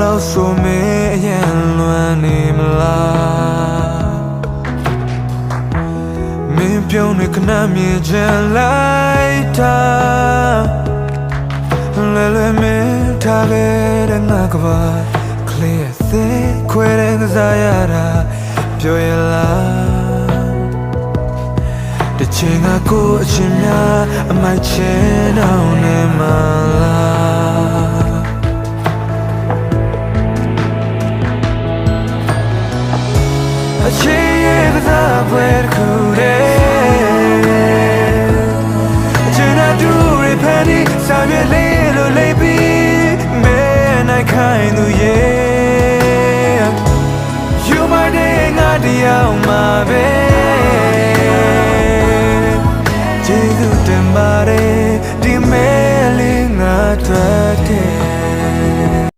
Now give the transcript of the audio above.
လောက်ဆိုမင်းအရင်လွမ်းနေမလားမင်းပြုံးနေခဏမြင်ချင်လိုက်တာလဲလဲမင်းထားခဲ့တဲ့ငါကပါ clear သေးခွဲတဲ့ကစားရတာပြောရလားတချင်ကကိုအချင်းများအမိုက်ချင်အောင်နေမလားအချစ်ရဲ့ကစားပွဲတစ်ခုတည်းအချင်အတူရဖန်ဒီစာပြေလေး